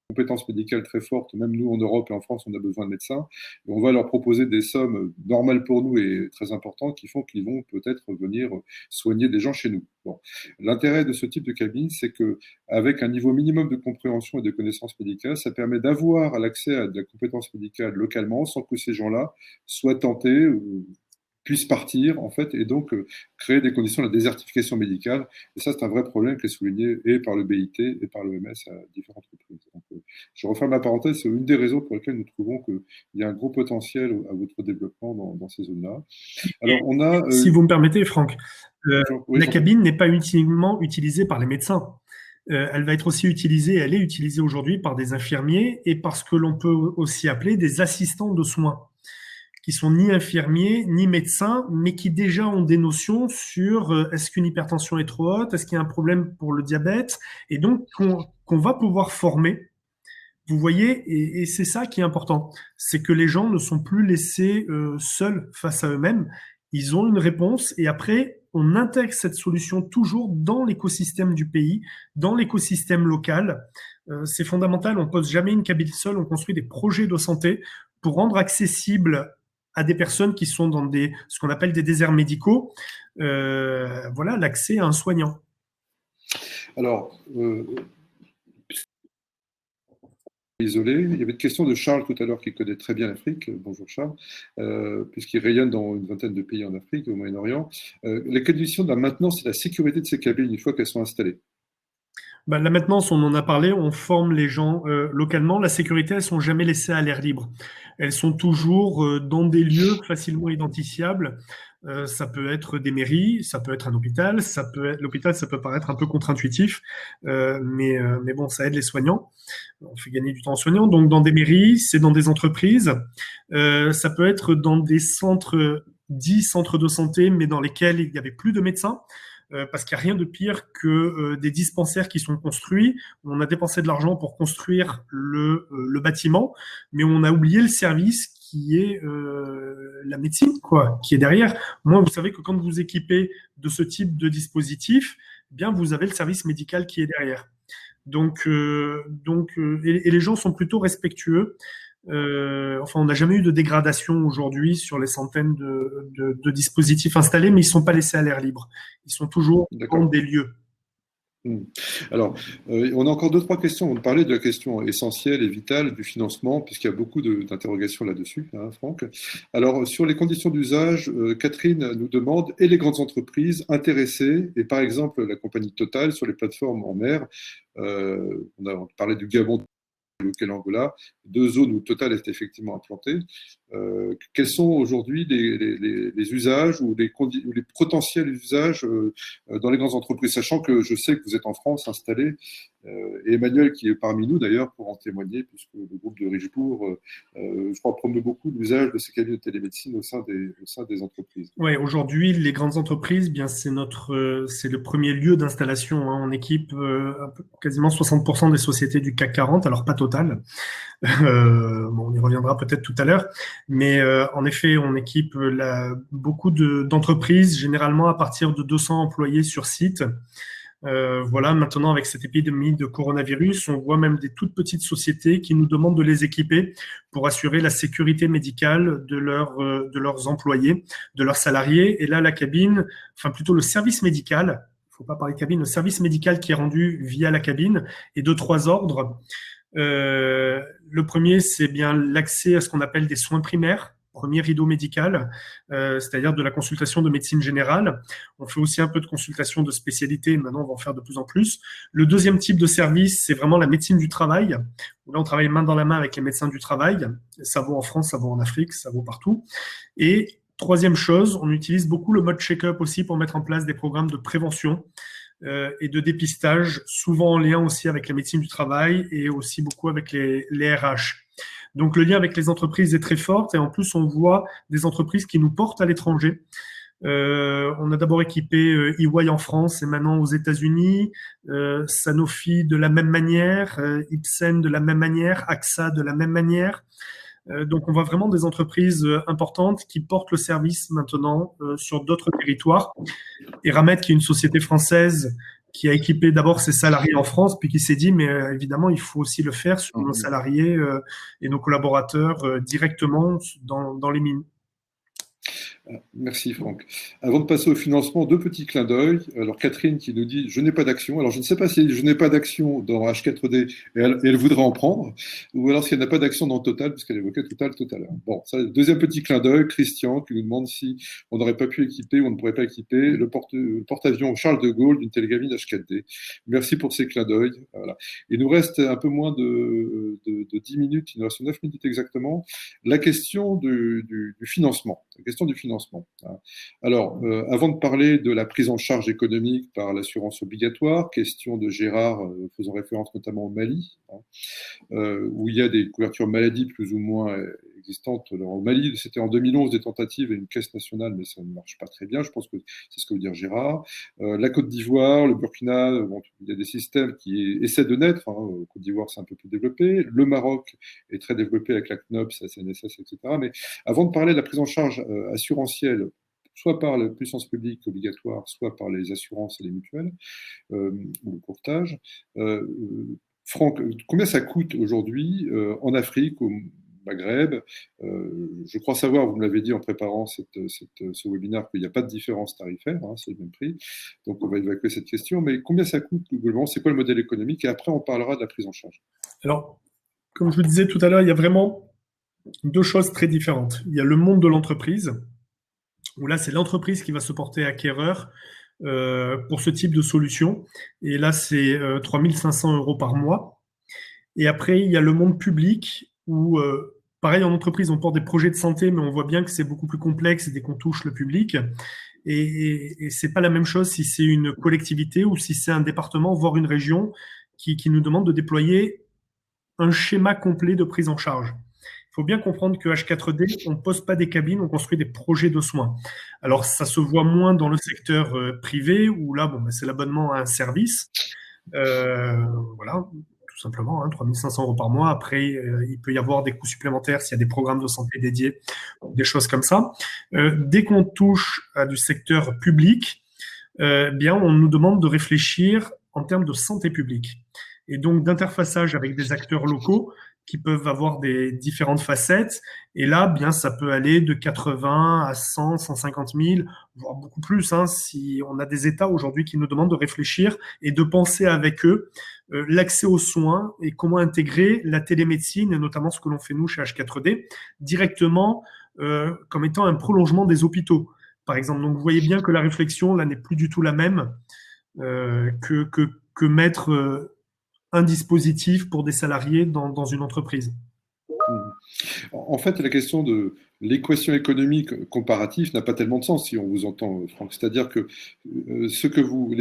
S1: compétences médicales très fortes, même nous en Europe et en France, on a besoin de médecins, et on va leur proposer des sommes normales pour nous et très importantes qui font qu'ils vont peut-être venir soigner des gens chez nous. Bon. L'intérêt de ce type de cabine, c'est que avec un niveau minimum de compréhension et de connaissances médicales, ça permet d'avoir l'accès à de la compétence médicale localement sans que ces gens-là soient tentés ou puissent partir, en fait, et donc créer des conditions de la désertification médicale. Et ça, c'est un vrai problème qui est souligné et par le BIT et par l'OMS à différentes reprises. Donc, je referme la parenthèse, c'est une des raisons pour lesquelles nous trouvons qu'il y a un gros potentiel à votre développement dans ces zones-là.
S2: Alors, on a, si vous me permettez, Franck, la cabine n'est pas uniquement utilisée par les médecins. Elle va être aussi utilisée, elle est utilisée aujourd'hui par des infirmiers et par ce que l'on peut aussi appeler des assistants de soins, qui sont ni infirmiers, ni médecins, mais qui déjà ont des notions sur est-ce qu'une hypertension est trop haute, est-ce qu'il y a un problème pour le diabète, et donc qu'on va pouvoir former. Vous voyez, et c'est ça qui est important, c'est que les gens ne sont plus laissés seuls face à eux-mêmes. Ils ont une réponse, et après, on intègre cette solution toujours dans l'écosystème du pays, dans l'écosystème local. C'est fondamental, on ne pose jamais une cabine seule, on construit des projets de santé pour rendre accessible à des personnes qui sont dans ce qu'on appelle des déserts médicaux, voilà, l'accès à un soignant.
S1: Alors, isolé. Il y avait une question de Charles tout à l'heure qui connaît très bien l'Afrique. Bonjour Charles, puisqu'il rayonne dans une vingtaine de pays en Afrique, au Moyen-Orient. Les conditions de la maintenance et de la sécurité de ces cabines une fois qu'elles sont installées.
S2: Ben, la maintenance, on en a parlé, on forme les gens localement. La sécurité, elles sont jamais laissées à l'air libre. Elles sont toujours dans des lieux facilement identifiables. Ça peut être des mairies, ça peut être un hôpital, l'hôpital, ça peut paraître un peu contre-intuitif, mais bon, ça aide les soignants. On fait gagner du temps aux soignants. Donc, dans des mairies, c'est dans des entreprises. Ça peut être dans des dits centres de santé, mais dans lesquels il n'y avait plus de médecins. Parce qu'il n'y a rien de pire que des dispensaires qui sont construits. On a dépensé de l'argent pour construire le bâtiment, mais on a oublié le service qui est la médecine, quoi, qui est derrière. Moi, vous savez que quand vous équipez de ce type de dispositif, eh bien, vous avez le service médical qui est derrière. Donc, et les gens sont plutôt respectueux. Enfin, on n'a jamais eu de dégradation aujourd'hui sur les centaines de dispositifs installés, mais ils ne sont pas laissés à l'air libre. Ils sont toujours dans des lieux.
S1: Alors, on a encore 2-3 questions. On parlait de la question essentielle et vitale du financement, puisqu'il y a beaucoup d'interrogations là-dessus, hein, Franck. Alors, sur les conditions d'usage, Catherine nous demande, et les grandes entreprises intéressées, et par exemple la compagnie Total sur les plateformes en mer, on a parlé du Gabon, lequel Angola, 2 zones où Total est effectivement implanté. Quels sont aujourd'hui les usages ou les potentiels usages dans les grandes entreprises, sachant que je sais que vous êtes en France installé Et Emmanuel, qui est parmi nous d'ailleurs, pour en témoigner, puisque le groupe de Richebourg, je crois, promeut beaucoup l'usage de ces cabinets de télémédecine au sein des entreprises.
S2: Oui, aujourd'hui, les grandes entreprises, bien, c'est le premier lieu d'installation, hein. On équipe quasiment 60% des sociétés du CAC 40, alors pas total. Bon, on y reviendra peut-être tout à l'heure, mais en effet, on équipe beaucoup d'entreprises, généralement à partir de 200 employés sur site. Voilà, maintenant avec cette épidémie de coronavirus, on voit même des toutes petites sociétés qui nous demandent de les équiper pour assurer la sécurité médicale de leurs employés, de leurs salariés. Et là, la cabine, enfin plutôt le service médical, il ne faut pas parler de cabine, le service médical qui est rendu via la cabine est de 3 ordres. Le premier, c'est bien l'accès à ce qu'on appelle des soins primaires, premier rideau médical, c'est-à-dire de la consultation de médecine générale. On fait aussi un peu de consultation de spécialité, maintenant on va en faire de plus en plus. Le deuxième type de service, c'est vraiment la médecine du travail, où là on travaille main dans la main avec les médecins du travail. Ça vaut en France, ça vaut en Afrique, ça vaut partout. Et troisième chose, on utilise beaucoup le mode check-up aussi pour mettre en place des programmes de prévention et de dépistage, souvent en lien aussi avec la médecine du travail et aussi beaucoup avec les RH. Donc, le lien avec les entreprises est très fort et en plus, on voit des entreprises qui nous portent à l'étranger. On a d'abord équipé EY en France et maintenant aux États-Unis, Sanofi de la même manière, Ipsen de la même manière, AXA de la même manière. Donc, on voit vraiment des entreprises importantes qui portent le service maintenant sur d'autres territoires. Et Ramed, qui est une société française qui a équipé d'abord ses salariés en France, puis qui s'est dit, mais évidemment, il faut aussi le faire sur nos salariés et nos collaborateurs directement dans les mines.
S1: Merci Franck. Avant de passer au financement, 2 petits clins d'œil. Alors Catherine qui nous dit « Je n'ai pas d'action ». Alors je ne sais pas si je n'ai pas d'action dans H4D et elle voudrait en prendre, ou alors si elle n'a pas d'action dans Total, puisqu'elle évoquait Total tout à l'heure. Bon, ça, deuxième petit clin d'œil, Christian qui nous demande si on n'aurait pas pu équiper ou on ne pourrait pas équiper le porte-avions Charles de Gaulle d'une télégamine H4D. Merci pour ces clins d'œil. Voilà. Il nous reste un peu moins de 10 minutes, il nous reste 9 minutes exactement. La question du financement. La question du financement. Alors, avant de parler de la prise en charge économique par l'assurance obligatoire, question de Gérard faisant référence notamment au Mali, où il y a des couvertures maladie plus ou moins existantes. Alors, au Mali, c'était en 2011 des tentatives et une caisse nationale, mais ça ne marche pas très bien. Je pense que c'est ce que veut dire Gérard. La Côte d'Ivoire, le Burkina, bon, il y a des systèmes qui essaient de naître. Côte d'Ivoire, c'est un peu plus développé. Le Maroc est très développé avec la CNOPS, la CNSS, etc. Mais avant de parler de la prise en charge assurantielle, soit par la puissance publique obligatoire, soit par les assurances et les mutuelles, ou le courtage. Franck, combien ça coûte aujourd'hui en Afrique, au Maghreb? Je crois savoir, vous me l'avez dit en préparant ce webinaire, qu'il n'y a pas de différence tarifaire, c'est le même prix. Donc on va évacuer cette question. Mais combien ça coûte globalement? C'est quoi le modèle économique? Et après, on parlera de la prise en charge.
S2: Alors, comme je vous disais tout à l'heure, il y a vraiment 2 choses très différentes. Il y a le monde de l'entreprise, où là, c'est l'entreprise qui va se porter acquéreur pour ce type de solution. Et là, c'est 3 500 € par mois. Et après, il y a le monde public, où, pareil, en entreprise, on porte des projets de santé, mais on voit bien que c'est beaucoup plus complexe dès qu'on touche le public. Et c'est pas la même chose si c'est une collectivité ou si c'est un département, voire une région, qui nous demande de déployer un schéma complet de prise en charge. Il faut bien comprendre que H4D, on ne pose pas des cabines, on construit des projets de soins. Alors, ça se voit moins dans le secteur privé, où là, c'est l'abonnement à un service. Voilà, tout simplement, 3 500 € par mois. Après, il peut y avoir des coûts supplémentaires s'il y a des programmes de santé dédiés, des choses comme ça. Dès qu'on touche à du secteur public, bien, on nous demande de réfléchir en termes de santé publique. Et donc d'interfaçage avec des acteurs locaux qui peuvent avoir des différentes facettes. Et là, bien, ça peut aller de 80 à 100, 150 000, voire beaucoup plus, si on a des États aujourd'hui qui nous demandent de réfléchir et de penser avec eux l'accès aux soins et comment intégrer la télémédecine, et notamment ce que l'on fait nous chez H4D, directement comme étant un prolongement des hôpitaux, par exemple. Donc, vous voyez bien que la réflexion, là, n'est plus du tout la même que mettre un dispositif pour des salariés dans une entreprise.
S1: En fait, la question de l'équation économique comparative n'a pas tellement de sens si on vous entend, Franck. C'est-à-dire que les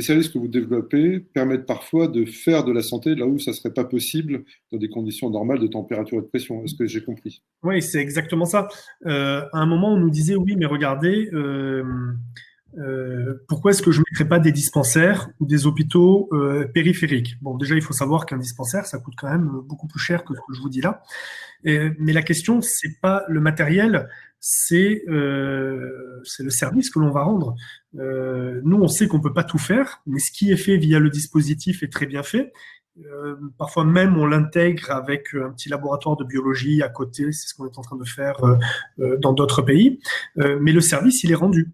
S1: services que vous développez permettent parfois de faire de la santé là où ça ne serait pas possible dans des conditions normales de température et de pression. Est-ce que j'ai compris?
S2: Oui, c'est exactement ça. À un moment, on nous disait, oui, mais regardez, pourquoi est-ce que je ne mettrais pas des dispensaires ou des hôpitaux périphériques? Bon, déjà, il faut savoir qu'un dispensaire, ça coûte quand même beaucoup plus cher que ce que je vous dis là. Mais la question, c'est pas le matériel, c'est le service que l'on va rendre. Nous, on sait qu'on peut pas tout faire, mais ce qui est fait via le dispositif est très bien fait. Parfois même, on l'intègre avec un petit laboratoire de biologie à côté. C'est ce qu'on est en train de faire dans d'autres pays. Mais le service, il est rendu.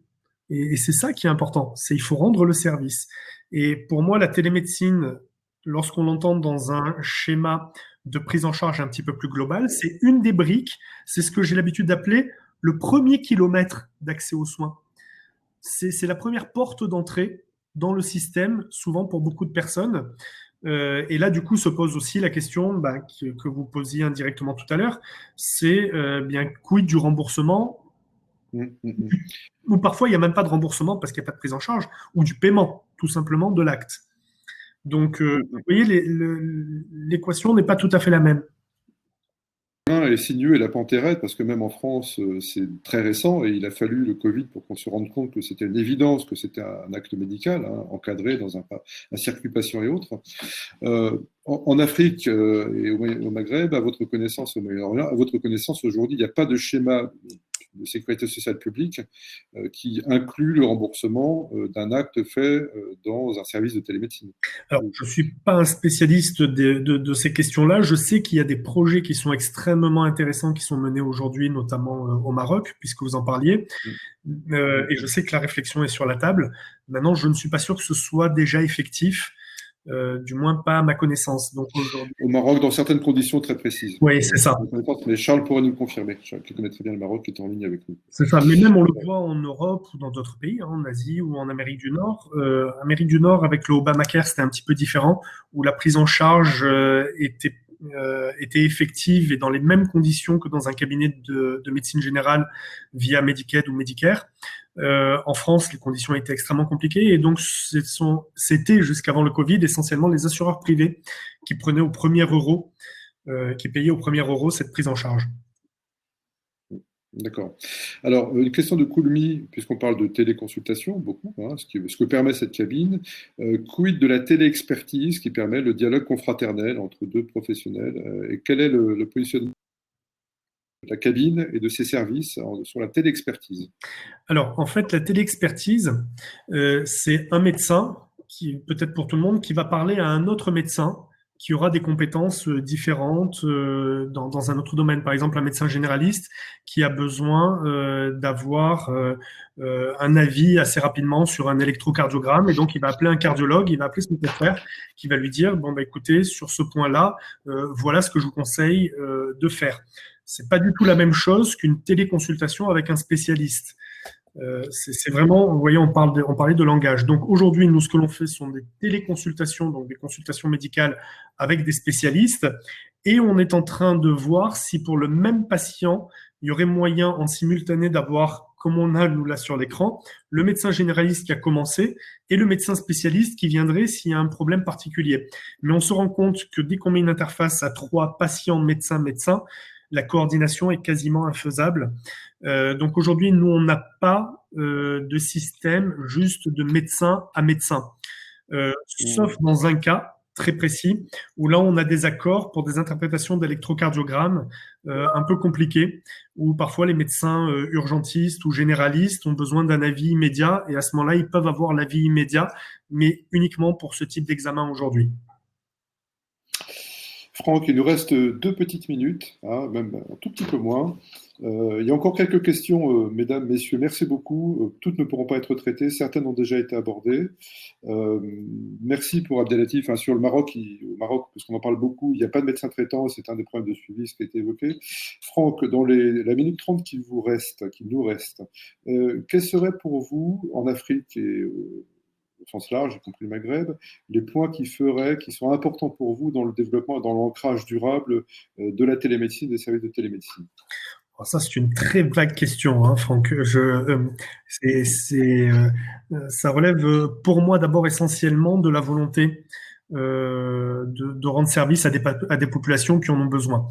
S2: Et c'est ça qui est important. C'est il faut rendre le service. Et pour moi, la télémédecine, lorsqu'on l'entend dans un schéma de prise en charge un petit peu plus global, c'est une des briques. C'est ce que j'ai l'habitude d'appeler le premier kilomètre d'accès aux soins. C'est la première porte d'entrée dans le système, souvent pour beaucoup de personnes. Et là, du coup, se pose aussi la question que vous posiez indirectement tout à l'heure, c'est bien quid du remboursement, ou parfois il n'y a même pas de remboursement parce qu'il n'y a pas de prise en charge, ou du paiement, tout simplement, de l'acte. Donc, vous voyez, l'équation n'est pas tout à fait la même.
S1: Elle est sinueux et la pente est raide parce que même en France, c'est très récent et il a fallu le Covid pour qu'on se rende compte que c'était une évidence, que c'était un acte médical, hein, encadré dans un circuit patient et autres. En Afrique et au Maghreb, à votre connaissance, au Moyen-Orient, à votre connaissance aujourd'hui, il n'y a pas de schéma de sécurité sociale publique qui inclut le remboursement d'un acte fait dans un service de télémédecine.
S2: Alors, je ne suis pas un spécialiste de ces questions-là. Je sais qu'il y a des projets qui sont extrêmement intéressants qui sont menés aujourd'hui, notamment au Maroc, puisque vous en parliez. Et je sais que la réflexion est sur la table. Maintenant, je ne suis pas sûr que ce soit déjà effectif. Du moins pas à ma connaissance. Donc
S1: au Maroc, dans certaines conditions très précises.
S2: Oui, c'est ça.
S1: Mais Charles pourrait nous le confirmer. Charles, qui connaît très bien le Maroc, qui est en ligne avec nous.
S2: C'est ça. Mais même on le voit en Europe ou dans d'autres pays, hein, en Asie ou en Amérique du Nord. Amérique du Nord, avec le Obamacare, c'était un petit peu différent, où la prise en charge était effective et dans les mêmes conditions que dans un cabinet de médecine générale via Medicaid ou Medicare. En France, les conditions étaient extrêmement compliquées et donc c'était jusqu'avant le Covid essentiellement les assureurs privés qui prenaient au premier euro, qui payaient au premier euro cette prise en charge.
S1: D'accord. Alors, une question de Coulmy, puisqu'on parle de téléconsultation, beaucoup, hein, ce que permet cette cabine. Quid de la téléexpertise qui permet le dialogue confraternel entre deux professionnels et quel est le positionnement de la cabine et de ses services sur la téléexpertise?
S2: Alors, en fait, la téléexpertise, c'est un médecin, peut-être pour tout le monde, qui va parler à un autre médecin qui aura des compétences différentes dans un autre domaine. Par exemple, un médecin généraliste qui a besoin d'avoir un avis assez rapidement sur un électrocardiogramme, et donc il va appeler un cardiologue, il va appeler son confrère, qui va lui dire, bon, écoutez, sur ce point-là, voilà ce que je vous conseille de faire. C'est pas du tout la même chose qu'une téléconsultation avec un spécialiste. C'est vraiment, vous voyez, on parlait de langage. Donc aujourd'hui, nous, ce que l'on fait sont des téléconsultations, donc des consultations médicales avec des spécialistes, et on est en train de voir si pour le même patient, il y aurait moyen en simultané d'avoir, comme on a nous là sur l'écran, le médecin généraliste qui a commencé et le médecin spécialiste qui viendrait s'il y a un problème particulier. Mais on se rend compte que dès qu'on met une interface à 3 patients, médecin, la coordination est quasiment infaisable. Donc aujourd'hui, nous, on n'a pas de système juste de médecin à médecin, sauf dans un cas très précis où là, on a des accords pour des interprétations d'électrocardiogramme un peu compliquées, où parfois les médecins urgentistes ou généralistes ont besoin d'un avis immédiat et à ce moment-là, ils peuvent avoir l'avis immédiat, mais uniquement pour ce type d'examen aujourd'hui.
S1: Franck, il nous reste 2 petites minutes, hein, même un tout petit peu moins. Il y a encore quelques questions, mesdames, messieurs, merci beaucoup. Toutes ne pourront pas être traitées, certaines ont déjà été abordées. Merci pour Abdelatif. Hein, sur le Maroc, au Maroc, parce qu'on en parle beaucoup, il n'y a pas de médecin traitant, c'est un des problèmes de suivi, ce qui a été évoqué. Franck, dans la minute 30 qui nous reste, quel serait pour vous, en Afrique et au sens large, y compris le Maghreb, les points qui sont importants pour vous dans le développement et dans l'ancrage durable de la télémédecine, des services de télémédecine?
S2: Alors ça, c'est une très vague question, hein, Franck. Ça relève pour moi d'abord essentiellement de la volonté de rendre service à des populations qui en ont besoin.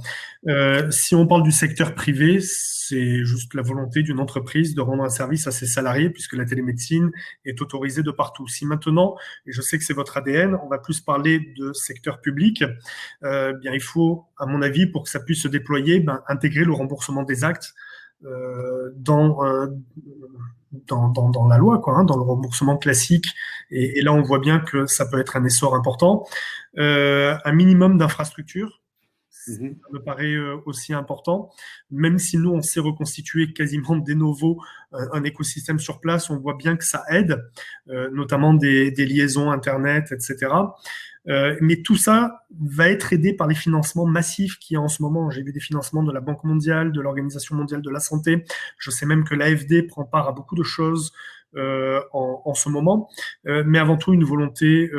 S2: Si on parle du secteur privé, c'est juste la volonté d'une entreprise de rendre un service à ses salariés, puisque la télémédecine est autorisée de partout. Si maintenant, et je sais que c'est votre ADN, on va plus parler de secteur public, bien il faut, à mon avis, pour que ça puisse se déployer, intégrer le remboursement des actes dans la loi, quoi, hein, dans le remboursement classique. Et là, on voit bien que ça peut être un essor important. Un minimum d'infrastructures, ça me paraît aussi important. Même si nous, on sait reconstituer quasiment de novo un écosystème sur place, on voit bien que ça aide, notamment des liaisons Internet, etc. Mais tout ça va être aidé par les financements massifs qu'il y a en ce moment. J'ai vu des financements de la Banque mondiale, de l'Organisation mondiale de la santé. Je sais même que l'AFD prend part à beaucoup de choses en ce moment. Mais avant tout, une volonté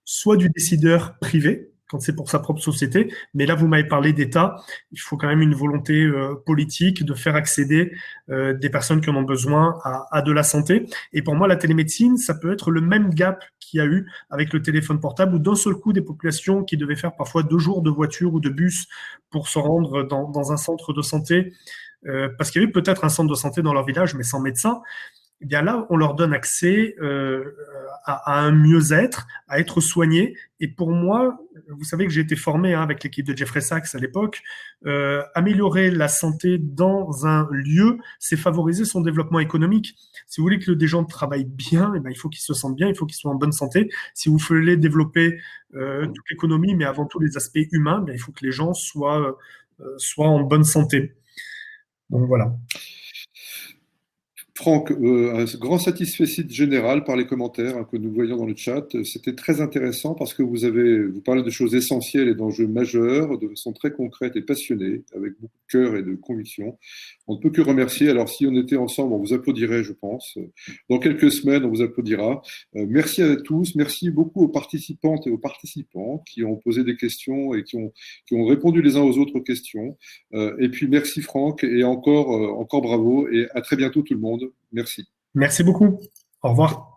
S2: soit du décideur privé, quand c'est pour sa propre société, mais là, vous m'avez parlé d'État, il faut quand même une volonté politique de faire accéder des personnes qui en ont besoin à de la santé. Et pour moi, la télémédecine, ça peut être le même gap qu'il y a eu avec le téléphone portable, où d'un seul coup, des populations qui devaient faire parfois 2 jours de voiture ou de bus pour se rendre dans un centre de santé, parce qu'il y avait peut-être un centre de santé dans leur village, mais sans médecin, eh bien là, on leur donne accès à un mieux-être, à être soigné. Et pour moi, vous savez que j'ai été formé avec l'équipe de Jeffrey Sachs à l'époque, améliorer la santé dans un lieu, c'est favoriser son développement économique. Si vous voulez que des gens travaillent bien, eh bien, il faut qu'ils se sentent bien, il faut qu'ils soient en bonne santé. Si vous voulez développer toute l'économie, mais avant tout les aspects humains, eh bien, il faut que les gens soient en bonne santé. Donc voilà.
S1: Franck, un grand satisfecit général par les commentaires que nous voyons dans le chat. C'était très intéressant parce que vous parlez de choses essentielles et d'enjeux majeurs de façon très concrète et passionnée, avec beaucoup de cœur et de conviction. On ne peut que remercier. Alors, si on était ensemble, on vous applaudirait, je pense. Dans quelques semaines, on vous applaudira. Merci à tous. Merci beaucoup aux participantes et aux participants qui ont posé des questions et qui ont répondu les uns aux autres aux questions. Et puis, merci Franck et encore bravo et à très bientôt tout le monde. Merci.
S2: Merci beaucoup. Au revoir.